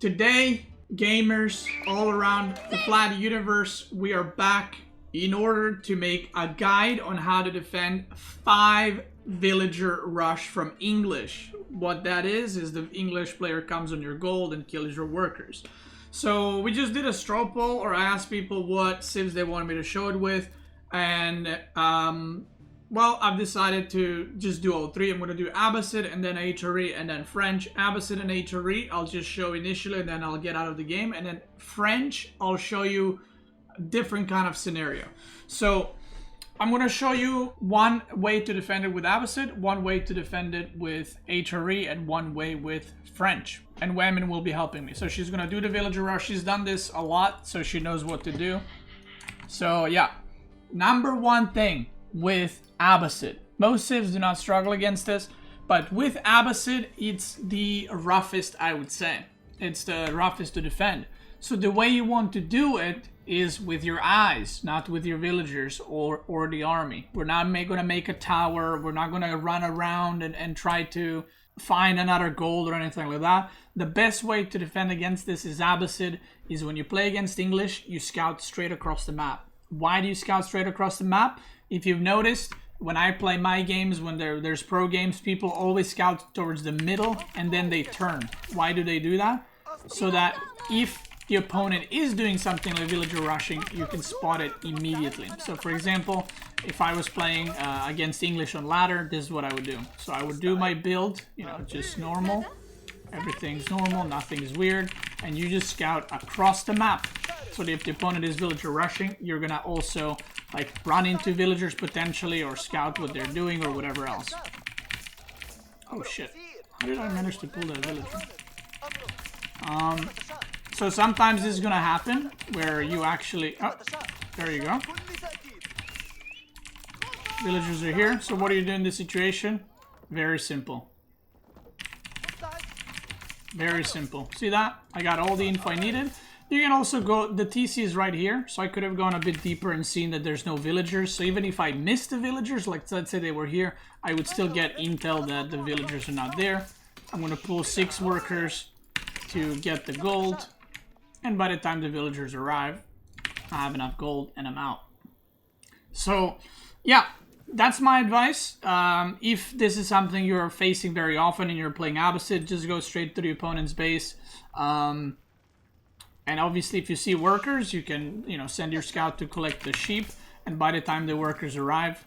Today, gamers all around the flat universe, we are back in order to make a guide on how to defend 5 villager rush from English. What that is the English player comes on your gold and kills your workers. So we just did a straw poll, or I asked people what civs they wanted me to show it with, and well, I've decided to just do all 3. I'm going to do Abbasid and then HRE and then French. Abbasid and HRE I'll just show initially and then I'll get out of the game. And then French, I'll show you a different kind of scenario. So I'm going to show you one way to defend it with Abbasid, one way to defend it with HRE, and one way with French. And Women will be helping me. So she's going to do the villager rush. She's done this a lot, so she knows what to do. So yeah, number 1 thing with Abbasid. Most civs do not struggle against this, but with Abbasid, it's the roughest, I would say. It's the roughest to defend. So the way you want to do it is with your eyes, not with your villagers or the army. We're not going to make a tower. We're not going to run around and try to find another gold or anything like that. The best way to defend against this is Abbasid, is when you play against English, you scout straight across the map. Why do you scout straight across the map? If you've noticed, when I play my games, when there's pro games, people always scout towards the middle and then they turn. Why do they do that? So that if the opponent is doing something like villager rushing, you can spot it immediately. So for example, if I was playing against English on ladder, this is what I would do. So I would do my build, you know, just normal. Everything's normal, nothing's weird. And you just scout across the map. So if the opponent is villager rushing, you're gonna also like run into villagers potentially, or scout what they're doing or whatever else. Oh shit, how did I manage to pull that villager? So sometimes this is gonna happen where you actually, oh, there you go. Villagers are here. So what do you do in this situation? Very simple. Very simple. See that? I got all the info I needed. You can also go, the TC is right here, so I could have gone a bit deeper and seen that there's no villagers. So even if I missed the villagers, like let's say they were here, I would still get intel that the villagers are not there. I'm going to pull 6 workers to get the gold. And by the time the villagers arrive, I have enough gold and I'm out. So yeah, that's my advice. If this is something you're facing very often and you're playing Abbasid, just go straight to the opponent's base. And obviously, if you see workers, you can, you know, send your scout to collect the sheep. And by the time the workers arrive,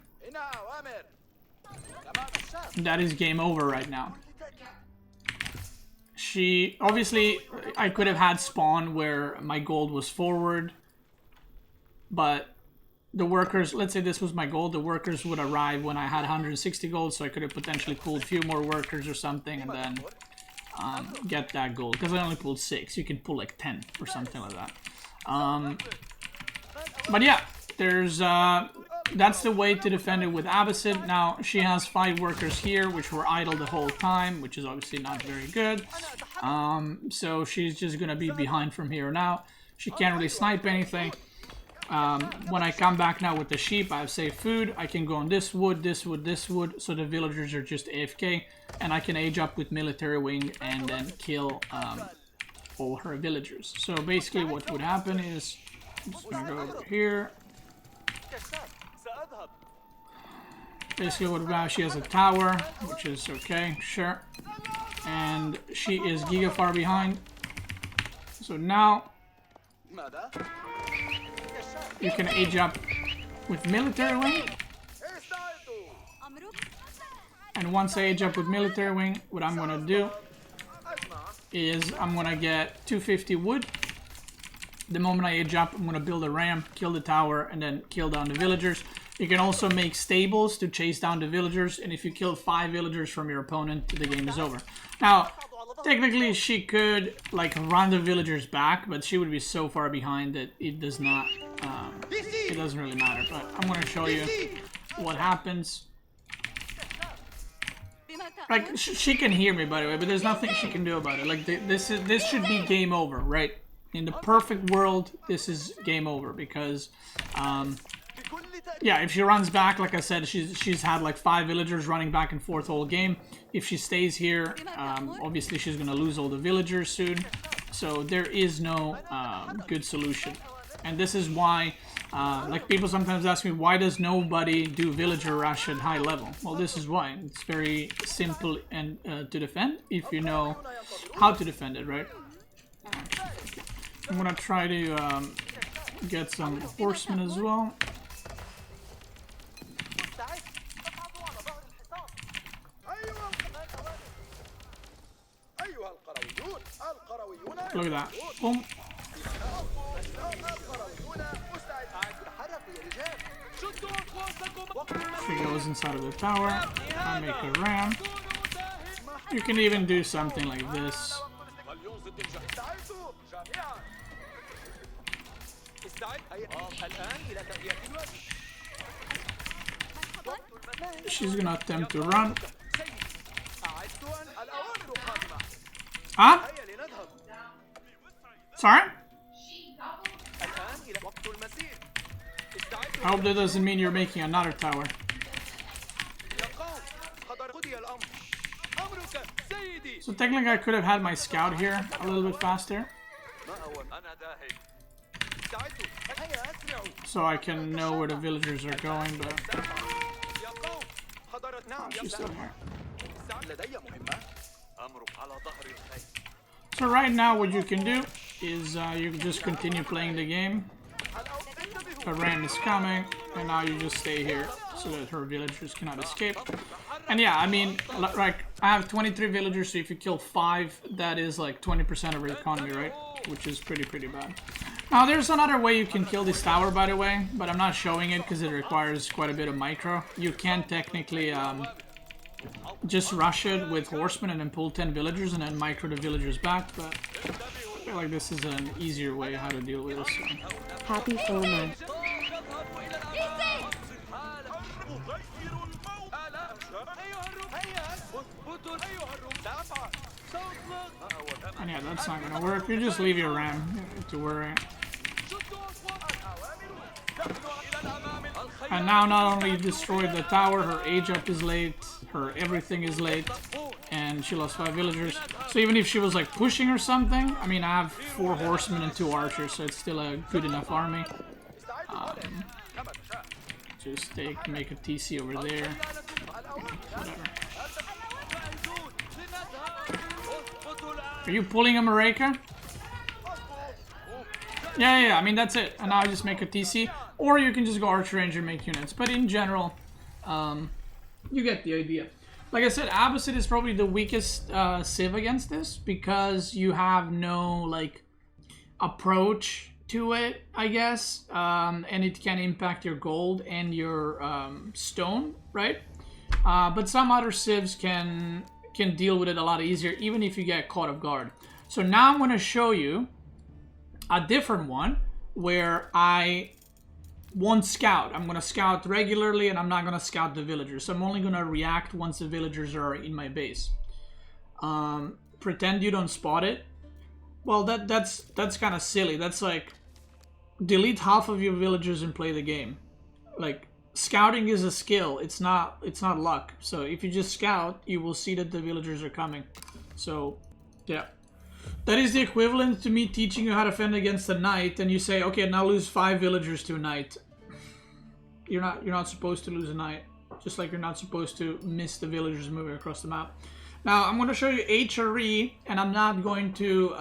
that is game over right now. Obviously, I could have had spawn where my gold was forward. But the workers, let's say this was my gold, the workers would arrive when I had 160 gold. So I could have potentially pulled a few more workers or something and then get that gold, because I only pulled 6. You can pull like 10 or something like that. But yeah, there's that's the way to defend it with Abbasid. Now she has 5 workers here which were idle the whole time, which is obviously not very good. So she's just gonna be behind from here now. She can't really snipe anything. When I come back now with the sheep, I have safe food. I can go on this wood, this wood, this wood, so the villagers are just AFK, and I can age up with military wing and then kill all her villagers. So basically what would happen is, I'm just gonna go over here. Basically what about, she has a tower, which is okay, sure. And she is giga far behind. So now you can age up with military wing. And once I age up with military wing, what I'm gonna do is I'm gonna get 250 wood. The moment I age up, I'm gonna build a ram, kill the tower, and then kill down the villagers. You can also make stables to chase down the villagers, and if you kill 5 villagers from your opponent, the game is over. Now, technically she could like run the villagers back, but she would be so far behind that it does not, it doesn't really matter. But I'm gonna show you what happens. Like, she can hear me, by the way, but there's nothing she can do about it. Like, this should be game over, right? In the perfect world, this is game over, because yeah, if she runs back, like I said, she's had like 5 villagers running back and forth all game. If she stays here, obviously she's gonna lose all the villagers soon. So there is no good solution. And this is why, like people sometimes ask me, why does nobody do villager rush at high level? Well, this is why. It's very simple and to defend if you know how to defend it, right? I'm gonna try to get some horsemen as well. Look at that. Boom. She goes inside of the tower. I make a ram. You can even do something like this. She's gonna attempt to run. Huh? Sorry? I hope that doesn't mean you're making another tower. So technically I could have had my scout here a little bit faster. So I can know where the villagers are going, but... Oh, she's still here. So right now what you can do is you can just continue playing the game. A ram is coming, and now you just stay here so that her villagers cannot escape. And yeah, I mean, like, I have 23 villagers, so if you kill 5, that is like 20% of her economy, right? Which is pretty bad. Now, there's another way you can kill this tower, by the way, but I'm not showing it because it requires quite a bit of micro. You can technically just rush it with horsemen and then pull 10 villagers and then micro the villagers back, but I feel like this is an easier way how to deal with this. So. Happy FOMO. And yeah, that's not gonna work. You just leave your ram, you don't need to worry. And now not only destroyed the tower, her age up is late, her everything is late, and she lost 5 villagers. So even if she was like pushing or something, I mean I have 4 horsemen and 2 archers, so it's still a good enough army. Just make a TC over there. Whatever. Are you pulling a Mareka? Yeah, I mean that's it. And now I just make a TC. Or you can just go Archer Ranger and make units. But in general, you get the idea. Like I said, Abbasid is probably the weakest Civ against this because you have no like approach to it, I guess, and it can impact your gold and your stone, right? But some other civs can deal with it a lot easier, even if you get caught off guard. So now I'm going to show you a different one where I won't scout. I'm going to scout regularly, and I'm not going to scout the villagers. So I'm only going to react once the villagers are in my base. Pretend you don't spot it. Well, that's kind of silly. That's like delete half of your villagers and play the game. Like scouting is a skill. It's not luck. So if you just scout, you will see that the villagers are coming. So yeah, that is the equivalent to me teaching you how to fend against a knight, and you say, okay, now lose 5 villagers to a knight. You're not supposed to lose a knight. Just like you're not supposed to miss the villagers moving across the map. Now I'm going to show you HRE, and I'm not going to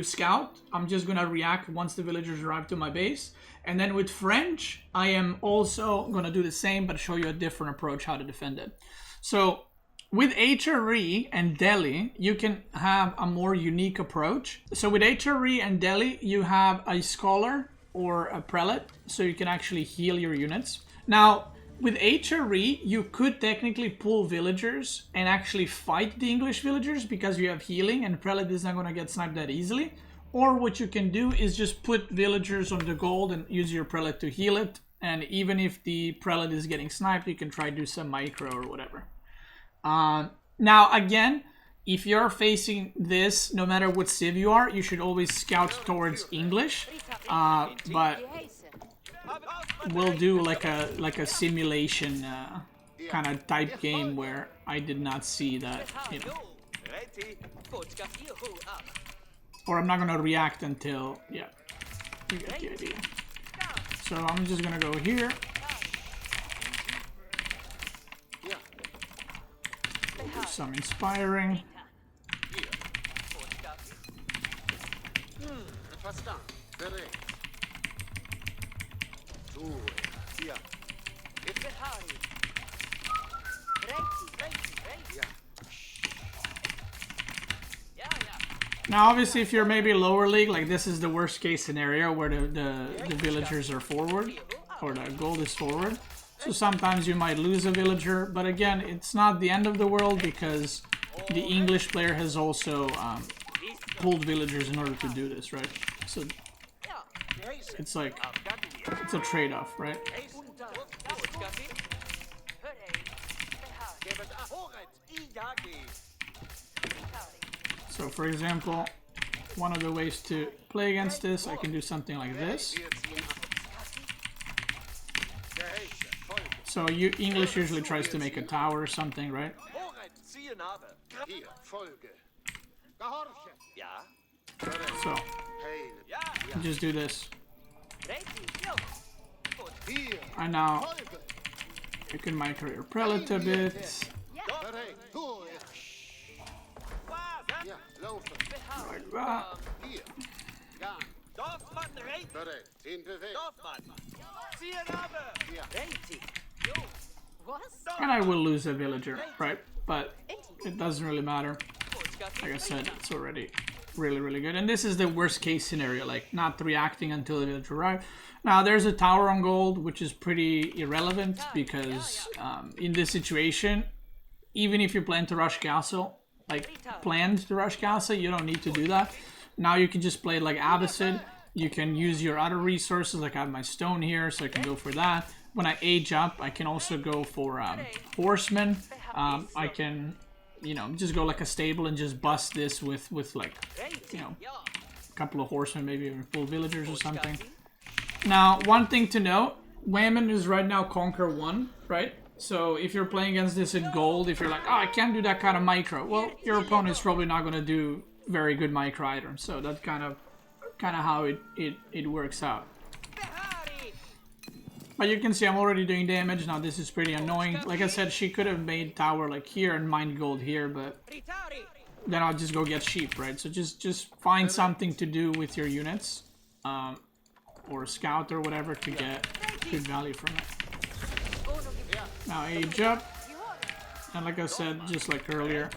scout. I'm just going to react once the villagers arrive to my base. And then with French, I am also going to do the same, but show you a different approach how to defend it. So with HRE and Delhi, you can have a more unique approach. So with HRE and Delhi, you have a scholar or a prelate, so you can actually heal your units. Now, with HRE, you could technically pull villagers and actually fight the English villagers because you have healing and prelate is not going to get sniped that easily. Or what you can do is just put villagers on the gold and use your prelate to heal it. And even if the prelate is getting sniped, you can try to do some micro or whatever. Now, again, if you're facing this, no matter what civ you are, you should always scout towards English. But we'll do like a simulation kind of type game where I did not see that, you know, Or I'm not gonna react until, yeah, you get the idea. So I'm just gonna go here. Do some inspiring. Now obviously if you're maybe lower league, like this is the worst case scenario where the villagers are forward, or the gold is forward. So sometimes you might lose a villager, but again, it's not the end of the world because the English player has also pulled villagers in order to do this, right? So it's like, it's a trade-off, right? So for example, one of the ways to play against this, I can do something like this. So English usually tries to make a tower or something, right? So just do this. And now you can micro your prelate a bit. Like that. And I will lose a villager, right? But it doesn't really matter. Like I said, it's already really good. And this is the worst case scenario, like not reacting until the villager arrives. Now there's a tower on gold, which is pretty irrelevant because in this situation, even if you plan to rush castle, you don't need to do that. Now you can just play it like Abbasid. You can use your other resources, like I have my stone here, so I can go for that. When I age up, I can also go for horsemen. I can, you know, just go like a stable and just bust this with like, you know, a couple of horsemen, maybe even full villagers or something. Now, one thing to note, Wayman is right now Conquer 1, right? So if you're playing against this in gold, if you're like, oh, I can't do that kind of micro, well, your opponent's probably not going to do very good micro items. So that's kind of how it works out. But you can see I'm already doing damage. Now this is pretty annoying. Like I said, she could have made tower like here and mined gold here, but then I'll just go get sheep, right? So just find something to do with your units, or scout or whatever to get good value from it. Now age up, and like I said, just like earlier,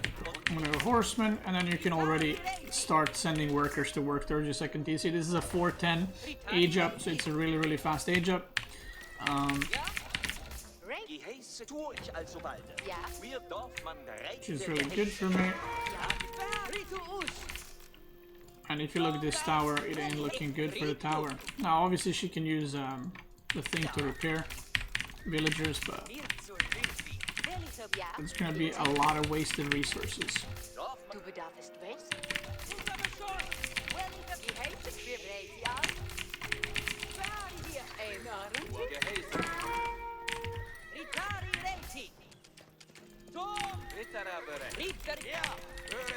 I'm gonna go horseman, and then you can already start sending workers to work towards your second TC. This is a 410 age up, so it's a really fast age up. Which is really good for me. And if you look at this tower, it ain't looking good for the tower. Now obviously she can use the thing to repair villagers, but it's gonna be a lot of wasted resources.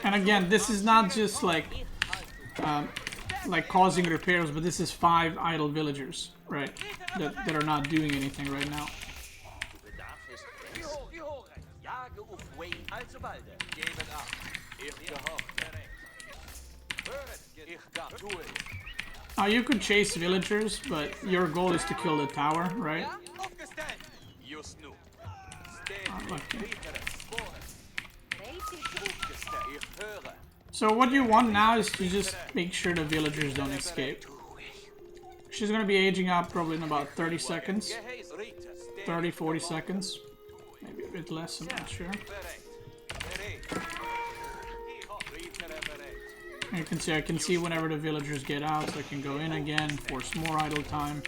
And again, this is not just like causing repairs, but this is 5 idle villagers, right? That are not doing anything right now. Now you could chase villagers, but your goal is to kill the tower, right? Unlucky. So what you want now is to just make sure the villagers don't escape. She's gonna be aging up probably in about 30 seconds. 30, 40 seconds. Maybe a bit less, I'm not sure. You can see, I can see whenever the villagers get out, so I can go in again, force more idle time.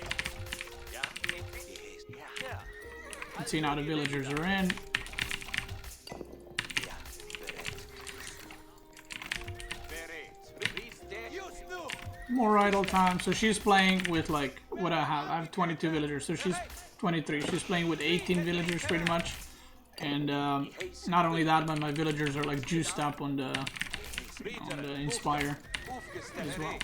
You can see now the villagers are in. More idle time, so she's playing with like, what I have 22 villagers, so she's 23, she's playing with 18 villagers pretty much. And not only that, but my villagers are like juiced up on the Inspire as well.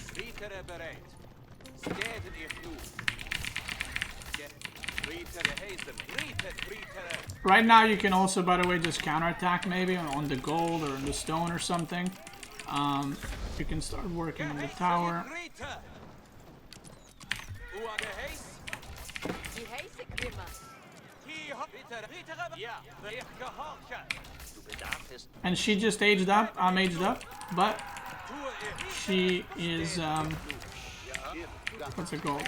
Right now you can also, by the way, just counterattack maybe on the gold or on the stone or something. You can start working on the tower. And she just aged up, I'm aged up, but she is, what's it called?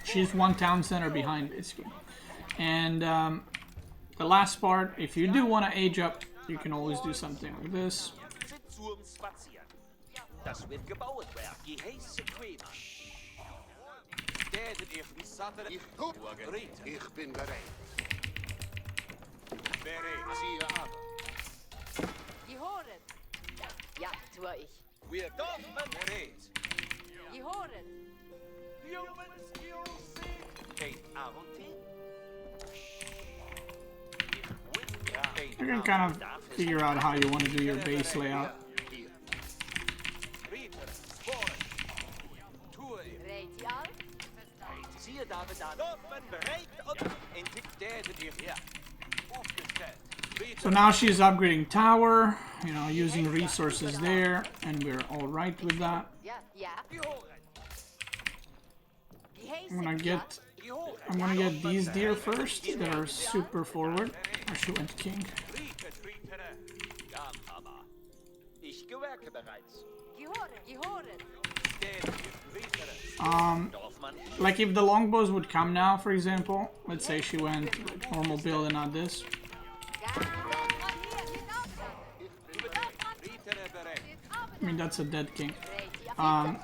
She's one town center behind, basically. And the last part, if you do want to age up, you can always do something like this. You can kind of figure out how you want to do your base layout. So now she's upgrading tower, you know, using resources there, and we're all right with that. I'm gonna get these deer first that are super forward. Oh, she went king. Like if the longbows would come now, for example, let's say she went normal build and not this. I mean, that's a dead king.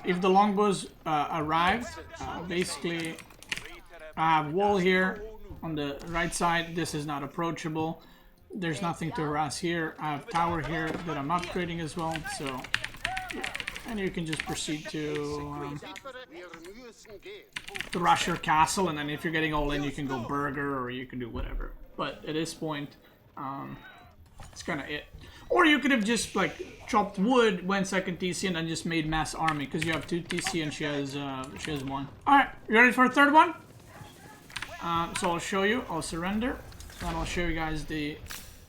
If the longbows arrived, basically I have wall here on the right side. This is not approachable. There's nothing to harass here. I have tower here that I'm upgrading as well. So, yeah. And you can just proceed to rush your castle, and then if you're getting all in, you can go burger or you can do whatever. But at this point, it's kind of it. Or you could have just like chopped wood, went second TC, and then just made mass army because you have 2 TC and she has 1. All right, you ready for a third one? So I'll show you. I'll surrender, and I'll show you guys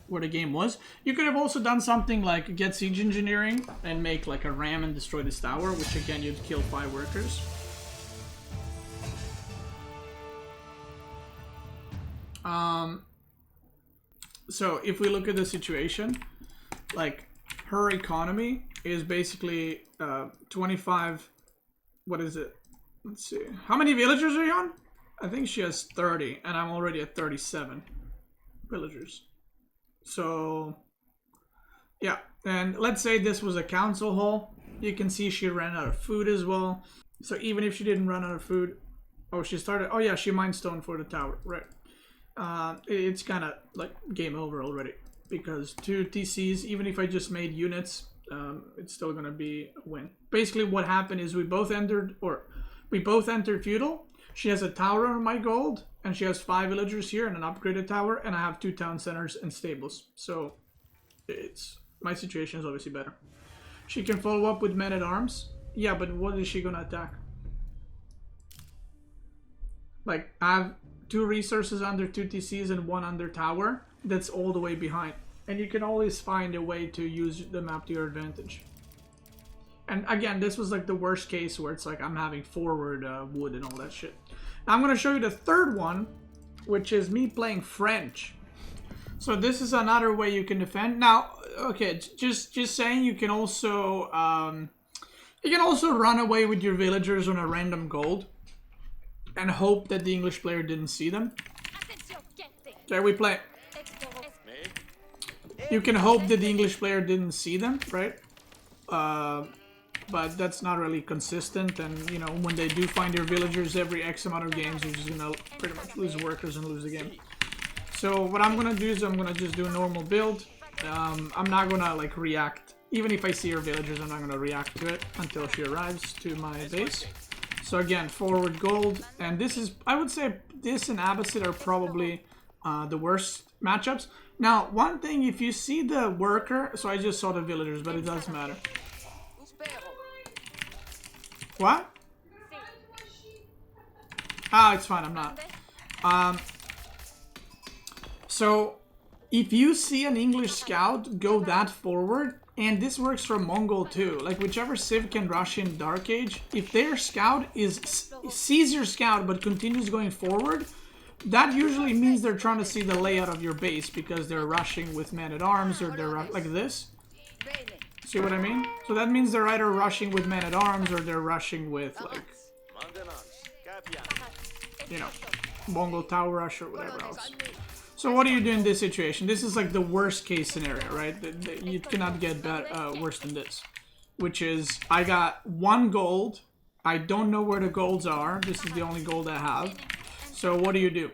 where the game was. You could have also done something like get siege engineering and make like a ram and destroy this tower, which again you'd kill 5 workers. So if we look at the situation, like her economy is basically 25. What is it? Let's see. How many villagers are you on? I think she has 30, and I'm already at 37 villagers. So, yeah. And let's say this was a council hall. You can see she ran out of food as well. So even if she didn't run out of food, oh, she started. Oh yeah, she mined stone for the tower, right? It's kind of like game over already because 2 TCs. Even if I just made units, it's still gonna be a win. Basically, what happened is we both entered feudal. She has a tower on my gold, and she has 5 villagers here and an upgraded tower, and I have 2 town centers and stables. So, my situation is obviously better. She can follow up with men at arms. Yeah, but what is she gonna attack? Like, I have 2 resources under 2 TCs and 1 under tower. That's all the way behind. And you can always find a way to use the map to your advantage. And again, this was like the worst case where it's like I'm having forward wood and all that shit. Now I'm going to show you the third one, which is me playing French. So this is another way you can defend. Now, okay, just saying, you can also run away with your villagers on a random gold and hope that the English player didn't see them. There we play. You can hope that the English player didn't see them, right? But that's not really consistent, and you know, when they do find your villagers every X amount of games, you're just gonna pretty much lose workers and lose the game. So what I'm gonna do is I'm gonna just do a normal build. I'm not gonna like react, even if I see her villagers, I'm not gonna react to it until she arrives to my base. So again, forward gold, and this is, I would say this and Abbasid are probably the worst matchups. Now, one thing, if you see the worker, so I just saw the villagers, but it doesn't matter. What? Ah, it's fine, I'm not. So, if you see an English scout go that forward, and this works for Mongol too, like whichever Civ can rush in Dark Age, if their scout sees your scout but continues going forward, that usually means they're trying to see the layout of your base because they're rushing with men-at-arms or they're like this. See what I mean? So that means they're either rushing with men-at-arms or they're rushing with, like, you know, Mongol Tower Rush or whatever else. So what do you do in this situation? This is like the worst case scenario, right? You cannot get worse than this. Which is, I got 1 gold. I don't know where the golds are. This is the only gold I have. So what do you do?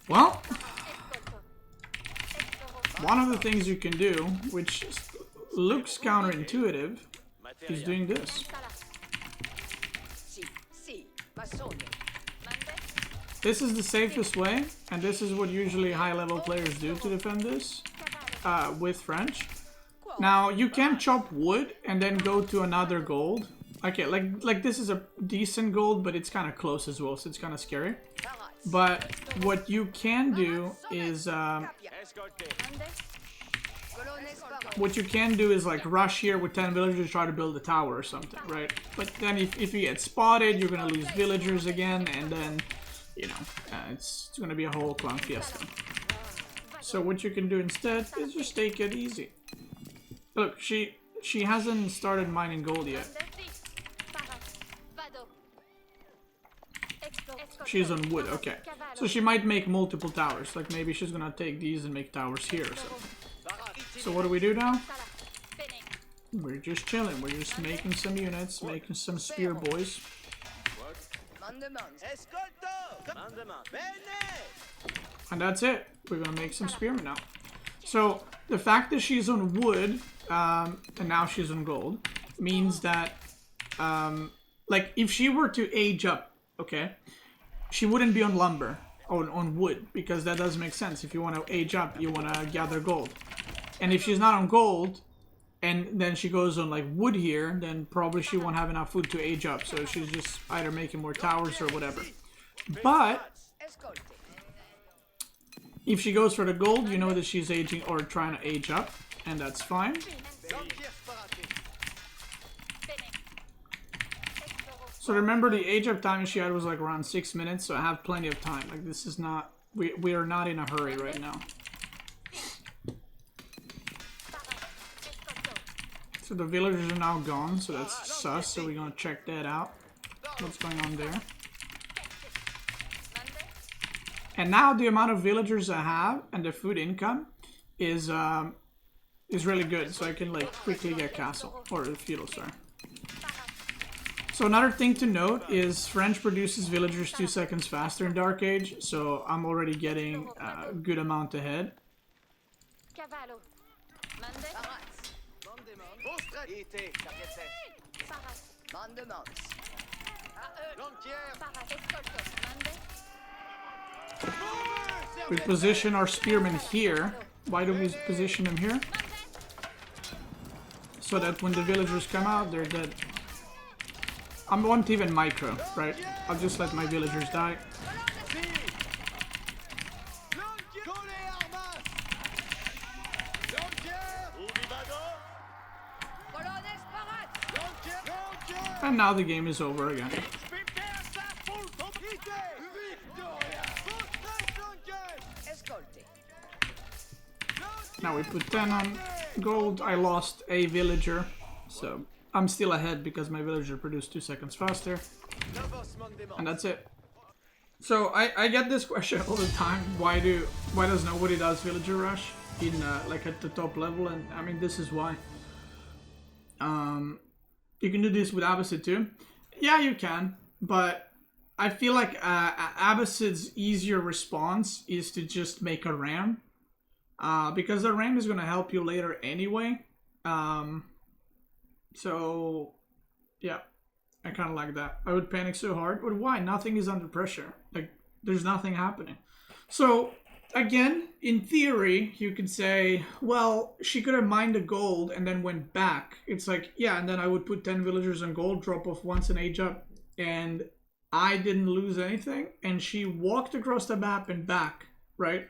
Well, one of the things you can do, which looks counterintuitive, is doing this. This is the safest way, and this is what usually high-level players do to defend this with French. Now, you can chop wood and then go to another gold. Okay, like this is a decent gold, but it's kind of close as well, so it's kind of scary. But what you can do is like rush here with 10 villagers, try to build a tower or something, right? But then if you get spotted, you're gonna lose villagers again, and then, you know, it's gonna be a whole clown fiesta. So what you can do instead is just take it easy. Look, she hasn't started mining gold yet. She's on wood, okay. So she might make multiple towers. Like maybe she's gonna take these and make towers here or something. So what do we do now? We're just chilling. We're just making some units, making some spear boys. And that's it. We're gonna make some spearmen now. So the fact that she's on wood, and now she's on gold, means that, like if she were to age up, okay, she wouldn't be on lumber, on wood, because that doesn't make sense. If you want to age up, you want to gather gold. And if she's not on gold, and then she goes on like wood here, then probably she won't have enough food to age up. So she's just either making more towers or whatever. But if she goes for the gold, you know that she's aging or trying to age up, and that's fine. So remember, the age up time she had was like around 6 minutes, so I have plenty of time. Like this is not, we are not in a hurry right now. So the villagers are now gone, so that's sus, so we're gonna check that out. What's going on there? And now the amount of villagers I have and the food income is really good, so I can like quickly get castle, or feudal, sorry. So another thing to note is French produces villagers 2 seconds faster in Dark Age, so I'm already getting a good amount ahead. We position our spearmen here. Why do we position them here? So that when the villagers come out, they're dead. I won't even micro, right? I'll just let my villagers die. And now the game is over again. Now we put 10 on gold. I lost a villager, so I'm still ahead because my villager produced 2 seconds faster. And that's it. So I get this question all the time. Why does nobody does villager rush in like at the top level? And I mean, this is why. You can do this with Abbasid too. Yeah, you can, but I feel like Abbasid's easier response is to just make a ram, because the ram is going to help you later anyway. So, yeah, I kind of like that. I would panic so hard, but why? Nothing is under pressure. Like, there's nothing happening. So, again, in theory, you could say, well, she could have mined the gold and then went back. It's like, yeah, and then I would put 10 villagers on gold, drop off once an age up, and I didn't lose anything. And she walked across the map and back, right?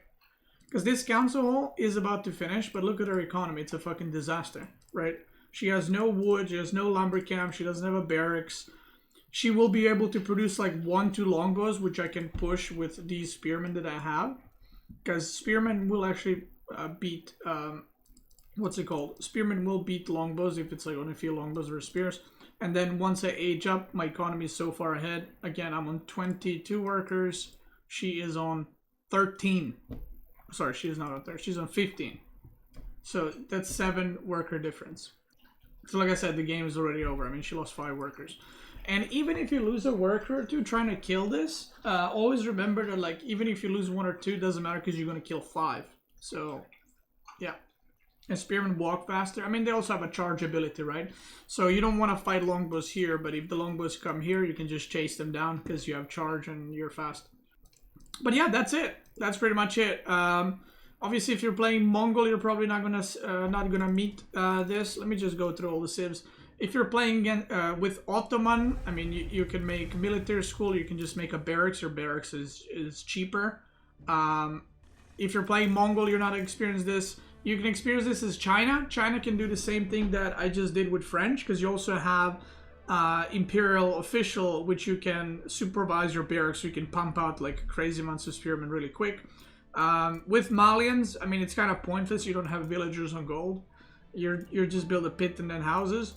Because this council hall is about to finish, but look at her economy. It's a fucking disaster, right? She has no wood, she has no lumber camp, she doesn't have a barracks. She will be able to produce like 1-2 longbows, which I can push with these spearmen that I have. Because spearmen will actually beat, what's it called? Spearmen will beat longbows if it's like on a few longbows or spears. And then once I age up, my economy is so far ahead. Again, I'm on 22 workers. She is on 13. Sorry, she is not on 13. She's on 15. So that's 7 worker difference. So like I said, the game is already over. I mean, she lost 5 workers. And even if you lose a worker or two trying to kill this, always remember that, like, even if you lose 1 or 2, it doesn't matter because you're going to kill 5. So, yeah. And spearmen walk faster. I mean, they also have a charge ability, right? So you don't want to fight longbows here, but if the longbows come here, you can just chase them down because you have charge and you're fast. But yeah, that's it. That's pretty much it. Obviously, if you're playing Mongol, you're probably not gonna meet this. Let me just go through all the civs. If you're playing again with Ottoman, I mean, you can make military school. You can just make a barracks. Your barracks is cheaper. If you're playing Mongol, you're not experiencing this. You can experience this as China. China can do the same thing that I just did with French, because you also have Imperial Official, which you can supervise your barracks, so you can pump out like crazy amounts of spearmen really quick. With Malians, I mean, it's kind of pointless. You don't have villagers on gold. You're just build a pit and then houses.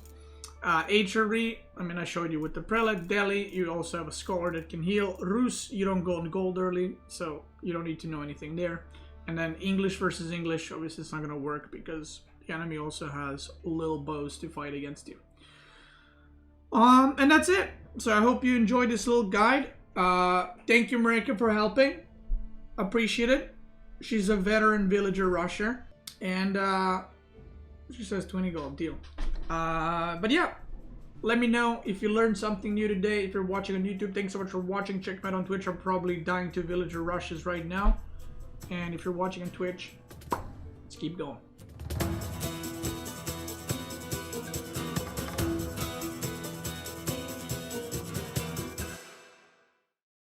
HRE, I mean, I showed you with the prelate. Delhi, you also have a scholar that can heal. Rus, you don't go on gold early, so you don't need to know anything there. And then English versus English, obviously it's not going to work because the enemy also has little bows to fight against you. And that's it. So I hope you enjoyed this little guide. Thank you, Marika, for helping. Appreciate it. She's a veteran villager rusher. And she says 20 gold, deal. But yeah, let me know if you learned something new today. If you're watching on YouTube, thanks so much for watching. Check me out on Twitch. I'm probably dying to villager rushes right now. And if you're watching on Twitch, let's keep going.